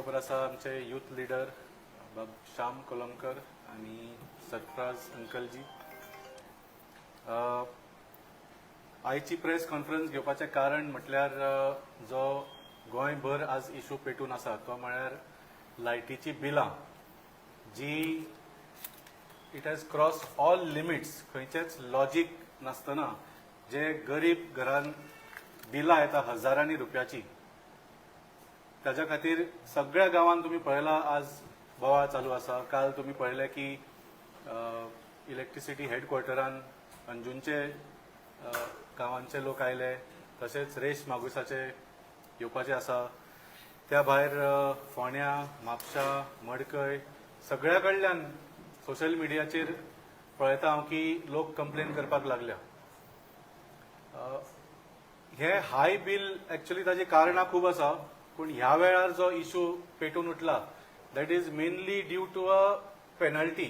खबर आसा आमचे यूथ लिडर श्याम कोलमकर आणि सरफराज अंकलजी आयची प्रेस कॉन्फरन्स घेवपाचें कारण म्हटल्यार जो गोंयभर आज इशू पेटून आसा तो म्हळ्यार लायटीची बिलां जी it has cross all limits खंयचेच लॉजीक नासतना जे गरीब घरान बिलां येता हजारांनी रुपयाची ताच्या खातीर सगळ्या गांवांत तुम्ही पळयलां आज बोवाळ चालू आसा. काल तुम्ही पळयलें की इलेक्ट्रिसिटी हेडक्वॉर्टरान अंजुंचे गांवांचे लोक आयले, तशेंच रेश मागुसाचे येवपाचे आसा. त्या भायर फोंड्या, म्हापशां, मडकय सगळ्या कडल्यान सोशल मिडियाचेर पळयता हांव की लोक कंप्लेन करपाक लागल्या. हे हाय बिल एक्चुअली ताची कारणां खूब आसा, पूण ह्या वेळार जो इशू पेटून उठला that is mainly due to a penalty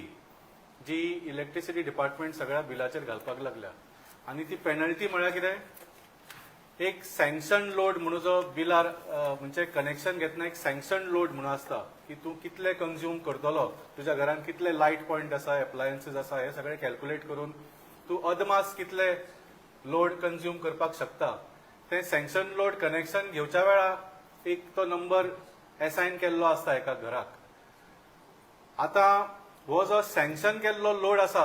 जी इलेक्ट्रिसिटी डिपार्टमेंट सगळ्या बिलाचेर घालपाक लागल्या. आनी ती पेनल्टी म्हळ्यार कितें, एक सँक्शन लोड म्हणून जो बिलार म्हणजे कनेक्शन घेतना एक सँक्शन लोड म्हणून आसता की तूं कितले कंज्यूम करतलो, तुज्या घरान कितले लायट पॉयंट आसा, एप्लायन्सीस आसा, हे सगळे कॅल्क्युलेट करून तूं अदमास कितले लोड कंज्यूम करपाक शकता. ते सँक्शन लोड कनेक्शन घेवच्या वेळार एक तो नंबर असायन केल्लो आसता एका घराक. आतां हो जो सँक्शन केल्लो लोड आसा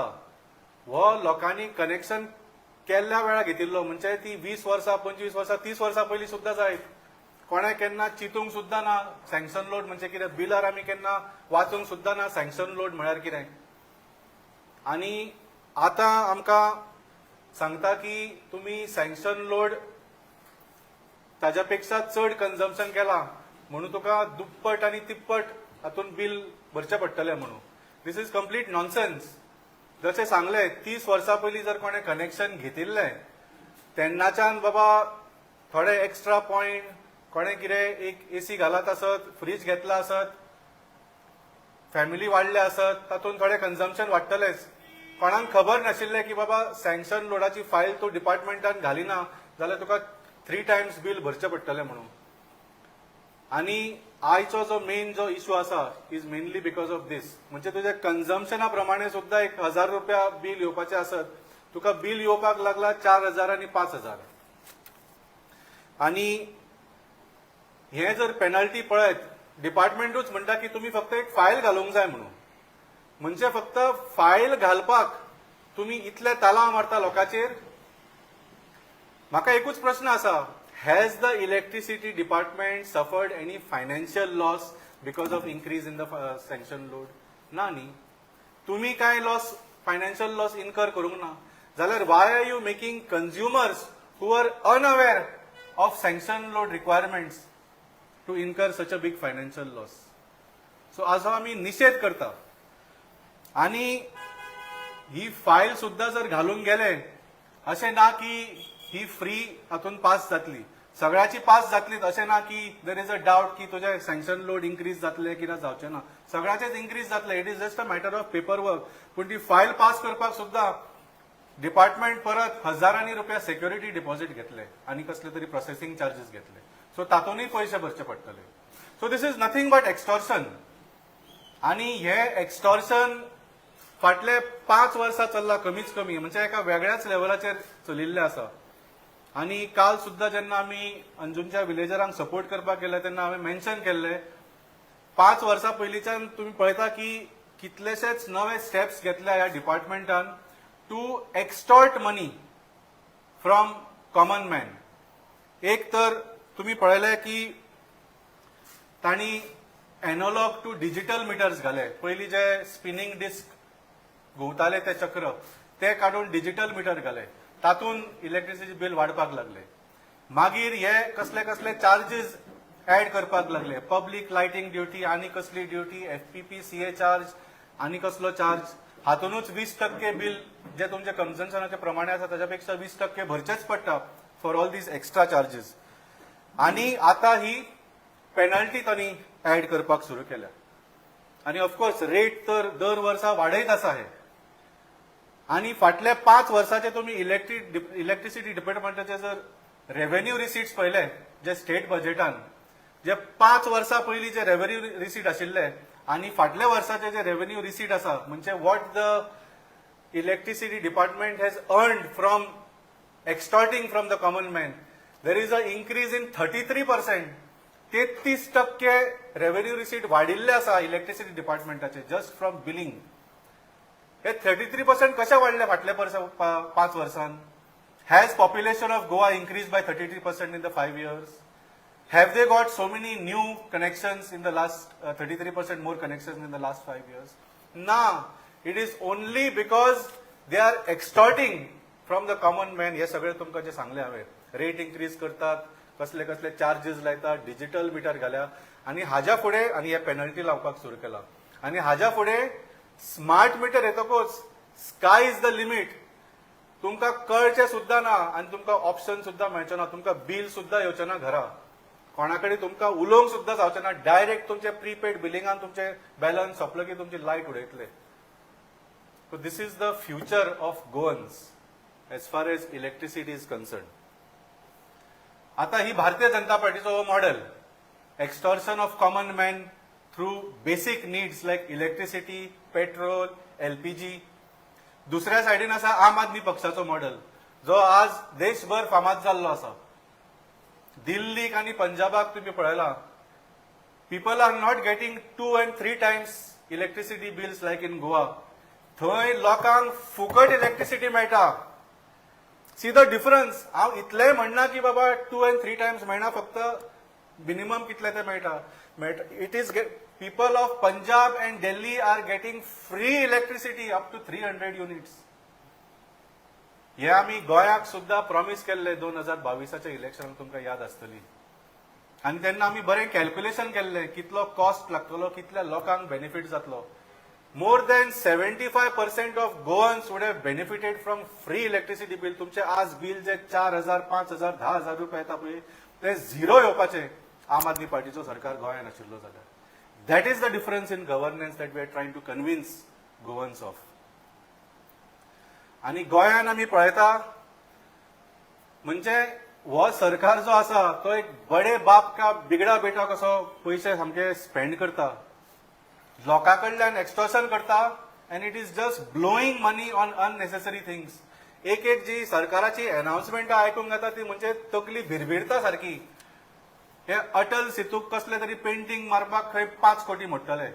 हो लोकांनी कनेक्शन केल्ल्या वेळा घेतिल्लो, म्हणजे ती 20 वर्सां 25 वर्सां 30 वर्सां पयलीं सुद्दां जायत. कोणें केन्ना चिंतूंक सुद्दां ना सँक्शन लोड म्हणजे कितें, बिलार आमी केन्ना वाचूंक सुद्दां ना सँक्शन लोड म्हळ्यार कितें. आनी आतां आमकां सांगता की तुमी सँक्शन लोड ताच्या पेक्षा चड कन्झम्पशन केलां म्हणून तुका दुप्पट आनी तिप्पट हातून बिल भरचें पडटलें म्हणून. दिस इज कंप्लीट नॉनसेन्स. जशें सांगलें 30 वर्सां पयलीं जर कोणें कनेक्शन घेतिल्लें तेन्नाच्यान बाबा थोडे एक्स्ट्रा पॉयंट, कोणें कितें एक एसी घालत आसत, फ्रीज घेतला आसत, फॅमिली वाडले आसत, तातूंत थोडें कन्झम्पशन वाडटलेंच. कोणाक खबर नाशिल्लें की बाबा सँक्शन लोडाची फायल तूं डिपार्टमेंटान घालिना जाल्यार तुका 3 टायम्स बिल भरचें पडटलें म्हणून. आनी आयचो जो मेन जो इशू आसा इज मेनली बिकॉज ऑफ दीस. म्हणजे तुज्या कन्झम्पशना प्रमाणे सुद्दां 1000 रुपया बिल येवपाचें आसत, तुका बिल येवपाक लागला 4000 आनी 5000. आनी हे जर पेनल्टी पळयत, डिपार्टमेंटूच म्हणटा की तुमी फक्त एक फायल घालूंक जाय म्हणून. म्हणजे फक्त फायल घालपाक तुमी इतले तालांव मारता लोकांचेर. म्हाका एकूच प्रश्न आसा, has the electricity department suffered any financial loss because of increase in the sanction load? ना न्ही. तुमी काय फायनान्शियल लॉस इन्कर करूंक ना जाल्यार why are you making consumers who are unaware of sanction load requirements to incur such a big financial loss? So हाचो आमी निशेध करता. आनी ही फायल सुद्दां जर घालून गेले अशें ना की ही फ्री हातून पास जातली, सगळ्याची पास जातलीच अशें ना की देर इज अ डाउट की तुझे सँक्शन लोड इन्क्रीज जातले किंवा जावचे ना. सगळ्याचेच इन्क्रीज जातले. It is just a matter of paper work. पूण ती फायल पास करपाक सुद्दां डिपार्टमेंट परत हजारांनी रुपया सेक्युरिटी डिपॉझिट घेतले आनी कसले तरी प्रोसेसिंग चार्जीस घेतले. सो तातूंतय पयशे भरचे पडटले. So this is nothing but extortion. आनी हे एक्स्टॉर्शन फाटले 5 वर्सां चल्ला कमीच कमी, म्हणजे एका वेगळ्याच लेवलाचेर चलिल्ले आसा. आनी काल सुद्दां जेन्ना आमी अंजुंच्या विलेजरांक सपोर्ट करपाक गेले तेन्ना हांवें मेन्शन केल्लें 5 वर्सां पयलींच्यान तुमी पळयता की कितलेशेच नवे स्टेप्स घेतल्या ह्या डिपार्टमेंटान to extort money from common man. एक तर तुमी पळयलें की तांणी एनालॉग टू डिजिटल मिटर्स घाले. पयलीं जे स्पिनिंग डिस्क घुंवताले ते चक्र ते काडून डिजिटल मिटर घाले. तातूंत इलेक्ट्रिसिटी बिल वाडपाक लागले. मागीर हे कसले कसले चार्जीस ऍड करपाक लागले. पब्लीक लायटिंग ड्युटी आनी कसली ड्युटी, FPP CA चार्ज आनी कसलो चार्ज. हातूनच 20% बिल जे तुमचे कन्झम्पशनाचे प्रमाणे आसा ताच्या पेक्षा 20% भरचेच पडटा for all these extra charges. आनी आतां ही पेनल्टी तांणी ऍड करपाक सुरू केल्या. आनी ऑफकोर्स रेट तर दर वर्सा वाडयत आसा हे. आणि फाटल्या 5 वर्षाचे तुम्ही इलेक्ट्रिसिटी डिपार्टमेंटाचे जर रेव्हेन्यू रिसीट्स पहिले जे स्टेट बजेटान जे 5 वर्सां पयलीं जे रेव्हेन्यू रिसीट आशिल्ले आनी फाटल्या वर्साचे जे रेव्हेन्यू रिसीट आसा म्हणजे what the electricity department has earned from extorting from the common man, there is an increase in 33%. 33% revenue receipt वाढिल्ले आसा इलेक्ट्रिसिटी डिपार्टमेंटाचे जस्ट फ्रॉम बिलिंग. हे 33% कशे वाडले फाटल्या 5 वर्सान? Has population of Goa increase by 33% in the 5 years? Have they got so many new connections in the last 33% more connections in the last 5 years? Na, it is only because they are extorting from the common man. हे सगळे तुमकां जे सांगले हांवें, rate increase करतात, कसले कसले charges लायतात, डिजिटल मिटर घाल्या आनी हाज्या फुडें आनी हे पेनल्टी लावपाक सुरू केला. आनी हाज्या फुडें स्मार्ट मिटर येतकूच स्काय इज द लिमीट. तुमकां कळचें सुद्दां ना आनी तुमकां ऑप्शन सुद्दां मेळचें ना, तुमकां बिल सुद्दां येवचें ना घरा, कोणा कडेन तुमकां उलोवंक सुद्दां जावचें ना. डायरेक्ट तुमचे प्रीपेड बिलिंगान तुमचे बॅलन्स सोंपलो की तुमची लायट उडयतले. So this is the future of Goans as far as electricity is concerned. आता ही भारतीय जनता पार्टीचो model, extortion of common man through basic needs like electricity, petrol, LPG. दुसऱ्या सायडीन आसा आम आदमी पक्षाचो मॉडेल, जो आज देशभर फामाद जाल्लो आसा. दिल्लीक आनी पंजाबाक तुम्ही पळयला, people are not getting 2 and 3 times electricity bills like in Goa. थंय लोकांक फुकट इलेक्ट्रिसिटी मेळटा. See the difference. हांव इतलेंय म्हणना की बाबा 2 and 3 times मेळना, फक्त मिनिमम कितले ते मेळटा. It is people of Punjab and Delhi are getting free electricity up to 300 units. हे आमी गोंयाक सुद्दां प्रॉमिस केल्ले 2022च्या इलेक्शनाक, तुमकां याद आसतली. आनी तेन्ना आमी बरें कॅल्क्युलेशन केल्लें कितलो कॉस्ट लागतलो, कितल्या लोकांक बेनिफीट जातलो. More than 75% of Goans would have benefited from free electricity bill. तुमचे आज बिल जे 4,000, 5,000, 10,000 रुपये येता पळय ते झिरो येवपाचे आम आदमी पार्टीचो सरकार गोंयान आशिल्लो जाल्यार. That is the difference in governance that we are trying to convince Goans of. आनी गोंयान आमी पळयता म्हणजे हो सरकार जो आसा तो एक बडे बाप का बिगडा बेटा कसो पयशे सामके स्पेंड करता, लोकां कडल्यान एक्सटॉर्शन करता and it is just blowing money on unnecessary things. एक जी सरकाराची अनाउन्समेंटा आयकूंक येता ती म्हणजे तकली भिरभिरता सारकी. हे अटल सेतूक कसले तरी पेंटिंग मारपाक खंय 5 कोटी मोडटले.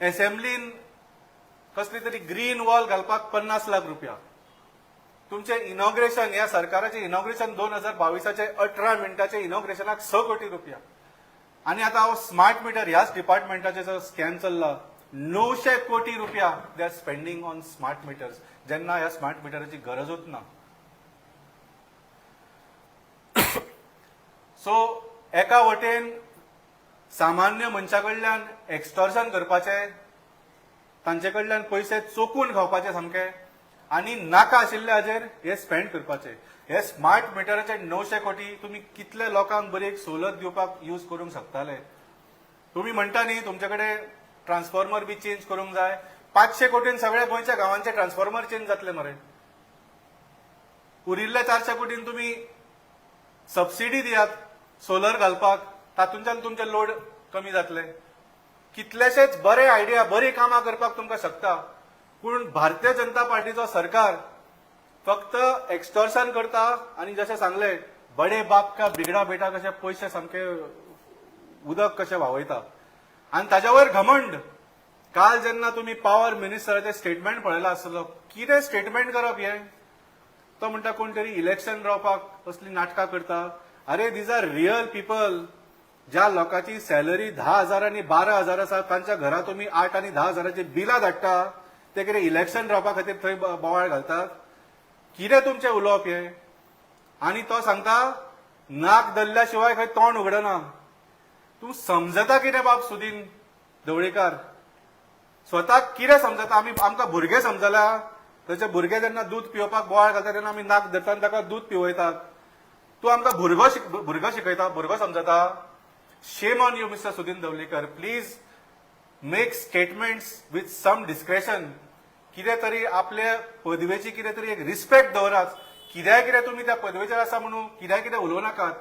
असेंब्लीन कसली तरी ग्रीन वॉल घालपाक 50 लाख रुपया. तुमचे इनॉग्रेशन, ह्या सरकाराचे इनॉग्रेशन 2022चे 18 मिनटाचे इनॉग्रेशनाक 6 कोटी रुपया. आणि आता हांव स्मार्ट मीटर ह्याच डिपार्टमेंटाचे जो स्कॅम चल्ला 900 कोटी रुपया they are spending on smart metres, जेन्ना ह्या स्मार्ट मिटराची गरजूच ना. सो एका वटेन सामान्य मनशा कडल्यान एक्सटॉर्शन करपाचे, तांचे कडल्यान पयशे चोकून खावपाचे सामके, आनी नाका आशिल्ले हाजेर हे स्पेंड करपाचे. हे स्मार्ट मिटराचे 900 कोटी तुम्ही कितले लोकांक बरी एक सवलत दिवपाक यूज करूंक शकताले. तुम्ही म्हणटा न्ही तुमचे कडेन ट्रान्सफॉर्मर बी चेंज करूंक जाय, 500 कोटीन सगळ्या गोंयच्या गांवांचे ट्रान्सफॉर्मर चेंज जातले मरे. उरिल्ल्या 400 कोटीन तुम्ही सबसिडी दियात सोलर घालपाक, तातूंतल्यान तुमचे लोड कमी जातले. कितलेशेच बरे आयडिया, बरी कामां करपाक तुमकां शकता. पूण भारतीय जनता पार्टीचो सरकार फक्त एक्सटॉर्शन करता आणि जसे सांगले बडे बाप का बिगडा बेटा कशे पयशे सामके उदक कशे व्हावयता. आणि ताज्यावर घमंड. काल जेन्ना तुम्ही पॉवर मिनिस्टराचे स्टेटमेंट पळयला आसलो, कितें स्टेटमेंट करप हे? तो म्हणटा कोण तरी इलेक्शन रावपाक असली नाटकां करता. अरे दीज आर रियल पीपल. ज्या लोकांची सॅलरी 10,000 आणि 12,000 आसा, तांच्या घरा तुम्ही 8 आणि 10,000ची बिलां धाडटा, ते कितें इलेक्शन रावपा खातीर थंय बोवाळ घालतात? कितें तुमचें उलोवप हे? आनी तो सांगता नाक धरल्या शिवाय खंय तोंड उगडना. तूं समजता कितें बाब सुदीन ढवळीकार? स्वताक कितें समजता? आमकां भुरगे समजल्या, ताचे भुरगे जेन्ना दूध पिवपाक बोवाळ घालता तेन्ना आमी नाक धरता आनी ताका दूध पिवयतात. तूं आमकां भुरगो शिकयता, भुरगो समजता? Shame on you mister Sudin Dhavalikar. Please make statements with some discretion. कितें तरी आपल्या पदवेची कितें तरी एक रिस्पेक्ट दवरात. कित्याक कितें तुम्ही त्या पदवेचेर आसा म्हणून कित्याक कितें उलोव नाकात.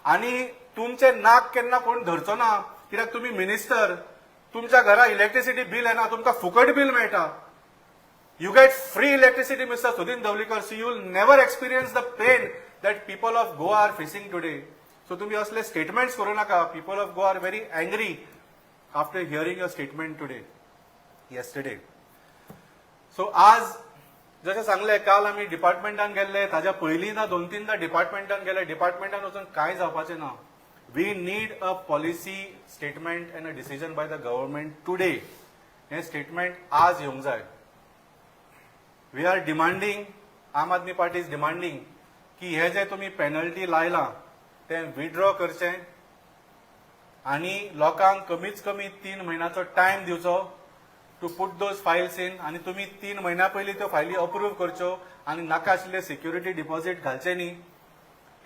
आणि तुमचे नाक केन्ना कोण धरचो ना, कित्याक तुम्ही मिनिस्टर, तुमच्या घरा इलेक्ट्रिसिटी बिल येना, तुमकां फुकट बिल मेळटा. You get free electricity, Mr. Sudhin Dawlikar, so you will never experience the pain that people of Goa are facing today. So तुम्ही असले statements करू नका. People of Goa are very angry after hearing your statement today, yesterday. So आज जशें सांगले, काल आमी डिपार्टमेंटान गेल्ले, ताज्या पयलींदा 2-3दा डिपार्टमेंटान गेले, डिपार्टमेंटान वचून कांय जावपाचें ना. We need a policy statement and a decision by the government today. हे स्टेटमेंट आज येवंक जाय. We are demanding, आम आदमी पार्टी इज डिमांडिंग की हे जे तुम्ही पेनल्टी लायला ते विथड्रॉ करचे आणि लोकांक कमीच कमी 3 महिन्याचो टाइम दिवचो to put those files in, आणि तुम्ही 3 महिन्या पयलीं त्यो फायली अप्रूव्ह करच्यो आणि नाका आशिल्ले सिक्युरिटी डिपॉझिट घालचे न्ही.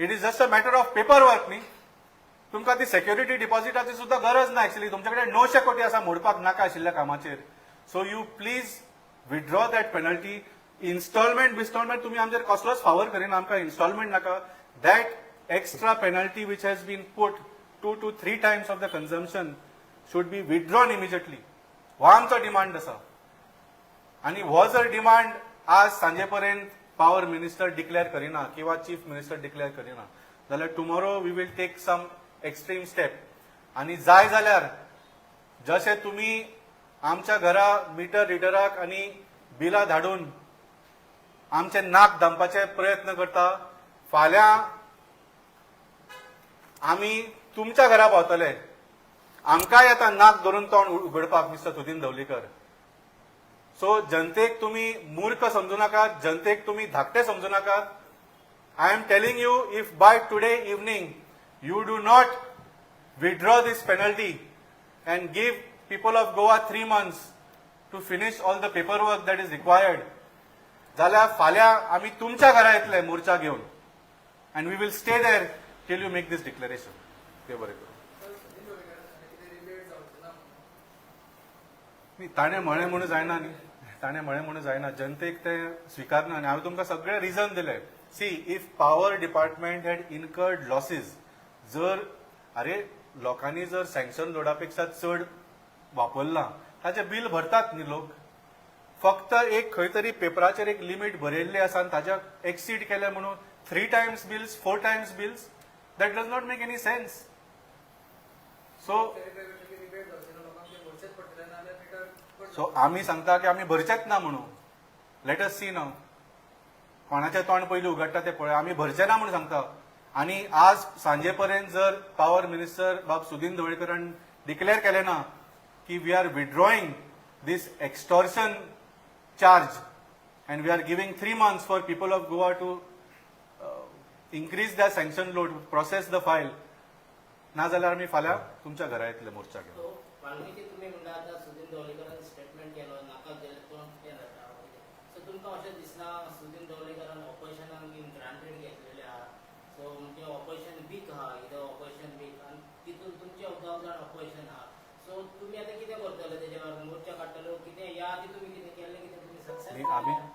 It is just a matter of paper work न्ही. तुमकां ती सिक्युरिटी डिपॉझिटाची सुद्धा गरज ना. एक्चुअली तुमचे कडेन 900 कोटी आसा मोडपाक नाका आशिल्ल्या कामाचेर. So you please withdraw that penalty. Installment तुम्ही आमचेर कसलोच फावर करिना, आमकां इन्स्टॉलमेंट नाका. That extra penalty which has been put 2 to 3 times of the consumption should be withdrawn immediately. हो आमचो डिमांड आसा. आणि हो जर डिमांड आज सांजे पर्यंत पॉवर मिनिस्टर डिक्लेअर करिना किंवा चीफ मिनिस्टर डिक्लेअर करिना जाल्यार tomorrow we will take some extreme step. आणि जाय जाल्यार जशे तुम्ही आमच्या घरा मिटर रिडराक आणि बिलां धाडून आमचे नाक दामपाचे प्रयत्न करता, फाल्यां आमी तुमच्या घरा पावतले. आमकांय येता नाक धरून तोंड उगडपाक, मिस्टर सुदीन ढवळीकर. सो जनतेक तुम्ही मूर्ख समजू नाकात, जनतेक तुम्ही धाकटे समजू नाकात. I am telling you, if by today evening you do not withdraw this penalty and give people of Goa 3 months to finish all the paperwork that is required, जाल्यार फाल्यां आमी तुमच्या घरा येतले मोर्चा घेवन, and we will stay there till you make this declaration. ते बरें करूं. ताणें म्हळें म्हणून जायना न्ही. ताणें म्हळें म्हणून जायना. जनतेक ते स्विकारना. आनी हांवें तुमकां सगळे रिजन दिले. See, if power department had incurred losses, जर लोकांनी जर सँक्शन लोडापेक्षा चड वापरला, ताचे बिल भरतात न्ही लोक. फक्त एक खंय तरी पेपराचेर एक लिमीट बरयल्ली आसा आनी ताच्या एक्सीड केले म्हणून 3 times bills, 4 times bills, that does not make any sense. So आमी सांगता की आमी भरचेच ना म्हणून. लेट अस सी नाव कोणाचें तोंड पयलीं उगडटा ते पळय. आमी भरचे ना म्हणून सांगता. आणि आज सांजे पर्यंत जर पॉवर मिनिस्टर बाब सुदीन ढवळीकरान डिक्लेअर केले ना की we are withdrawing this extortion charge and we are giving 3 months for people of Goa to increase the sanction load, process the file, ना जाल्यार आमी फाल्यां तुमच्या घरा येतले मोर्चा घेवन. तुम्ही म्हणटा आतां सुदीन ढवळीकरान स्टेटमेंट केलो, नाका गेले तो सो तुमकां अशें दिसना सुदीन ढवळीकरान ऑपोजिशनाक बीन ग्रांटेड घेतलेले आहा, सो म्हणजे ऑपोजिशन वीक आहा, इथं ऑपोजिशन वीक, आनी तितून तुमचे 2 जाण ऑपोजिशन आहा. सो तुम्ही आतां कितें करतले तेजे वेळार मोर्चा काडटलो कितें, या आधी तुम्ही कितें केल्लें, कितें तुम्ही सक्सेस?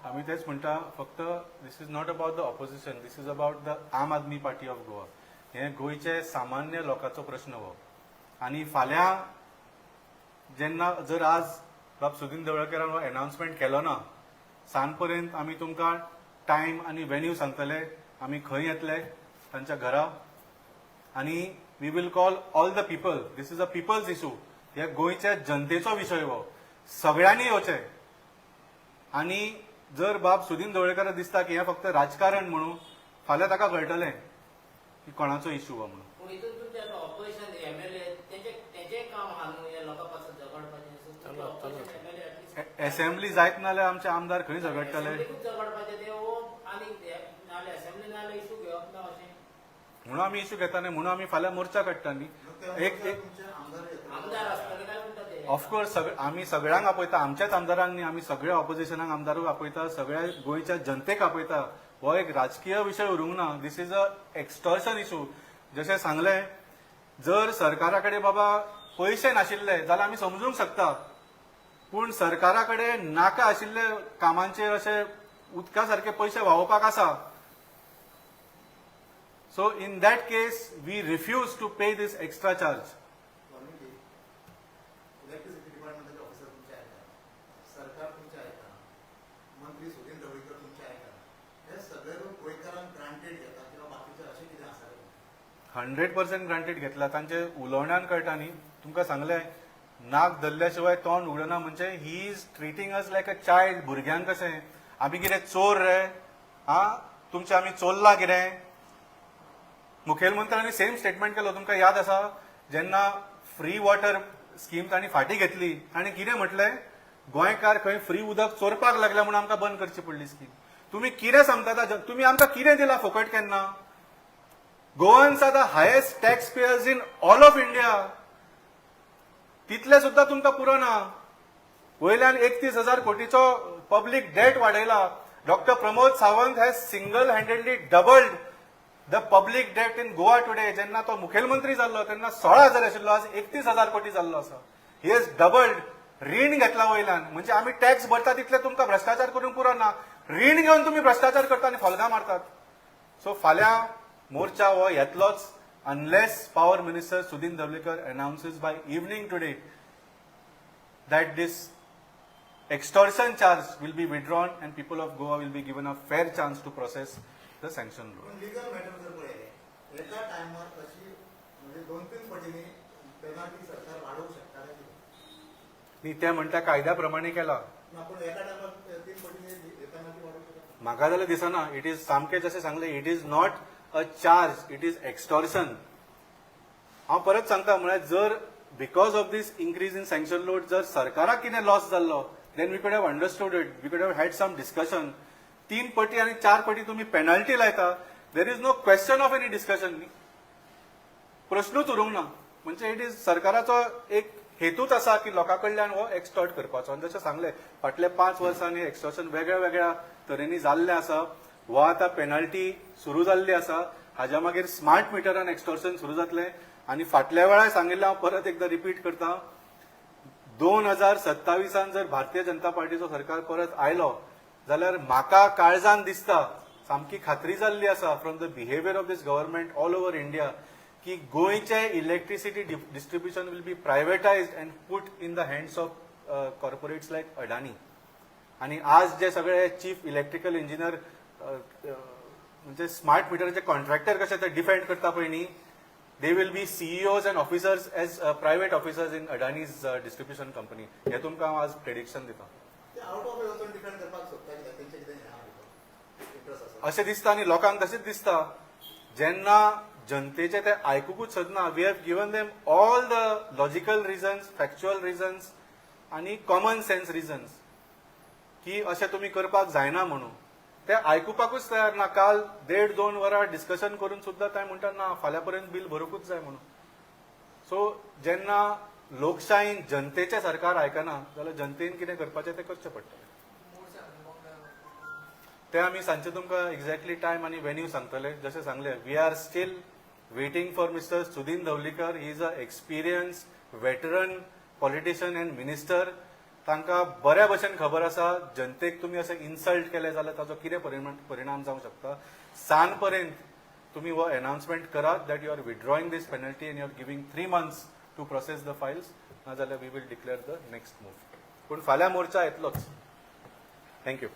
आमी तेच म्हणटा. फक्त this is not about the opposition, this is about the Aam Aadmi party of Goa. हे गोंयचे सामान्य लोकांचो प्रश्न हो. आणि फाल्यां जेन्ना जर आज बाब सुदीन ढवळीकरान हो अनाउन्समेंट केलो ना, सांज पर्यंत आमी तुमकां टायम आनी वेन्यू सांगतले, आमी खंय येतले तांच्या घरा, आनी we will call all the people. This is a people's issue. हे गोंयच्या जनतेचो विशय हो. सगळ्यांनी येवचे. आणि जर बाब सुदीन ढवळीकर दिसता की हे फक्त राजकारण म्हणून, फाल्यां ताका कळटलें की कोणाचो इशू हो म्हणून. पूण हितून तुमचे ऑपोजिशन एमएलए तेजे काम आहा न्हू हे लोकां पासून झगडपाचें. असेंब्ली जायत नाल्यार आमचे आमदार खंय झगडटले झगडपाचें ते आनी नाल्यार असेंब्ली नाल्यार इशू घेवप ना अशें म्हणून आमी इशू घेता न्ही, म्हणून आमी फाल्यां मोर्चा काडटा न्ही. एक आमदार आसतले काय म्हणटा ते ऑफकोर्स आमी सगळ्यांक आपयता, आमच्याच आमदारांक न्ही, आमी सगळ्या ऑपोजिशनाक आमदारूक आपयता, सगळ्या गोंयच्या जनतेक आपयता. हो एक राजकीय विशय उरूंक ना. दिस इज अ एक्स्टॉर्शन इशू. जशें सांगलें, जर सरकारा कडेन बाबा पयशे नाशिल्ले जाल्यार आमी समजूंक शकता, पूण सरकारा कडेन नाका आशिल्ले कामांचेर अशे उदका सारखे पयशे व्हांवोवपाक आसा. So in that case, we refuse to pay this extra charge. Electricity डिपार्टमेंटचे ऑफिसर तुमचे आहे का, सरकार तुमचे आहे का, मंत्री सुदीन ढवळीकर तुमचे आहे का, हे सगळे लोक गोंयकारांक ग्रांटेड घेतात किंवा बाकीचे असे कितें आसा 100% ग्रांटेड घेतला. तांचे उलोवण्यान कळटा न्ही. तुमकां सांगलें नाक धरल्या शिवाय तोंड उगडना. म्हणजे he is ट्रिटींग us like a child. भुरग्यांक कशें आमी कितें चोर रे, तुमचे आमी चोरला कितें. मुखेलमंत्र्यांनी सेम स्टेटमेंट केलो. तुमकां याद आसा जेन्ना फ्री वॉटर स्कीम तांणी फाटीं घेतली, तांणी कितें म्हटलें, गोंयकार खंय फ्री उदक चोरपाक लागल्या म्हणून आमकां बंद करची पडली स्कीम. तुमी कितें सांगता, तुमी आमकां कितें दिलां फुकट केन्ना. Goans are the highest tax payers in all of India. तितले सुद्धा तुमकां पुरना. वयल्यान 31,000 कोटीचो पब्लीक डेट वाडयला. Doctor Pramod Sawant has single handedly doubled the public debt in Goa today. जेन्ना तो मुखेलमंत्री जाल्लो तेन्ना 16,000 आशिल्लो, आज 31,000 कोटी जाल्लो आसा. He has doubled. रीण घेतला वयल्यान. म्हणजे आमी टॅक्स भरता तितले तुमकां भ्रष्टाचार करूंक पुरना. रीण घेवन तुमी भ्रष्टाचार करता आनी फॉल्गां मारतात. सो फाल्यां मोर्चा हो येतलोच unless Power Minister Sudhin Dhavlikar announces by evening today that this extortion charge will be withdrawn and people of Goa will be given a fair chance to process the sanction loan. पण legal matter जर पळयलें एका टायमार अशी म्हणजे 2-3 पटींनी penalty सरकार वाडोवंक शकता काय कितें? न्ही ते म्हणटा कायद्या प्रमाणे केला. ना पूण एका टायमार 3 पटींनी पेनाल्टी वाडोवंक शकता. म्हाका जाल्यार दिसना. इट इज सामकें जशें सांगलें, it is not a charge, it is extortion. हांव परत सांगता, म्हळ्यार जर because of this increase in sanction load जर सरकाराक कितें लॉस जाल्लो, then we could have understood it, we could have had some discussion. 3 पटी आनी 4 पटी तुम्ही पेनल्टी लायता. There is no question of any discussion. प्रश्नूच उरूंक ना. म्हणजे इट इज सरकाराचो एक हेतूच आसा की लोकां कडल्यान हो एक्स्टॉर्ट करपाचो. आनी जशें सांगलें फाटल्या 5 वर्सांनी एक्स्टॉर्शन वेगळ्या वेगळ्या तरेनी जाल्लें आसा. हो आतां पेनल्टी सुरू जाल्ली आसा. हाज्या मागीर स्मार्ट मिटरान एक्स्टॉर्शन सुरू जातलें. आनी फाटल्या वेळार सांगिल्लें, हांव परत एकदां रिपीट करता, 2027 जर भारतीय जनता पार्टीचो सरकार परत आयलो जाल्यार म्हाका काळजान दिसता, सामकी खात्री जाल्ली आसा from the behaviour of this government all over India, की गोंयचे electricity distribution will be privatised and put in the hands of corporates like Adani. आणि आज जे सगळे चीफ इलेक्ट्रिकल इंजिनियर म्हणजे स्मार्ट मिटरचे कॉन्ट्रॅक्टर कशे ते डिफेंड करता पळय न्ही, they will be CEOs and officers as private officers in Adani's distribution company. हे तुमकां हांव आज प्रेडिक्शन दिता. ते आउट ऑफ वचून डिफेंड करपाक सोदता कित्याक तेंचे कितें इंट्रस्ट आसा अशें दिसता आनी लोकांक तशेंच दिसता. जेन्ना जनतेचे ते आयकुकूच सोदना. We have given them all the logical reasons, factual reasons आनी कॉमन सेन्स रिझन्स की अशें तुमी करपाक जायना म्हणून. ते आयकुपाकूच तयार ना. काल 1.5-2 वरां डिस्कशन करून सुद्धा ते म्हणटा ना फाल्यां पर्यंत बिल भरूकूच जाय म्हणून. सो जेन्ना लोकशायेन जनतेचें सरकार आयकना जाल्यार जनतेन कितें करपाचें तें करचें पडटलें. ते आमी सांजचे तुमकां एक्झॅक्टली टायम आनी वेन्यू सांगतले. जशें सांगलें, we are still waiting for mister Sudin Dhavalikar. He is a experienced veteran politician and minister. तांकां बऱ्या भशेन खबर आसा जनतेक तुमी अशें इन्सल्ट केलें जाल्यार ताचो कितें परिणाम जावंक शकता. सांज पर्यंत तुमी हो अनाउन्समेंट करात that you are withdrawing this penalty and you are giving 3 months to process the files. नाजाल्यार we will declare the next move. पूण फाल्यां मोर्चा येतलोच. थँक्यू.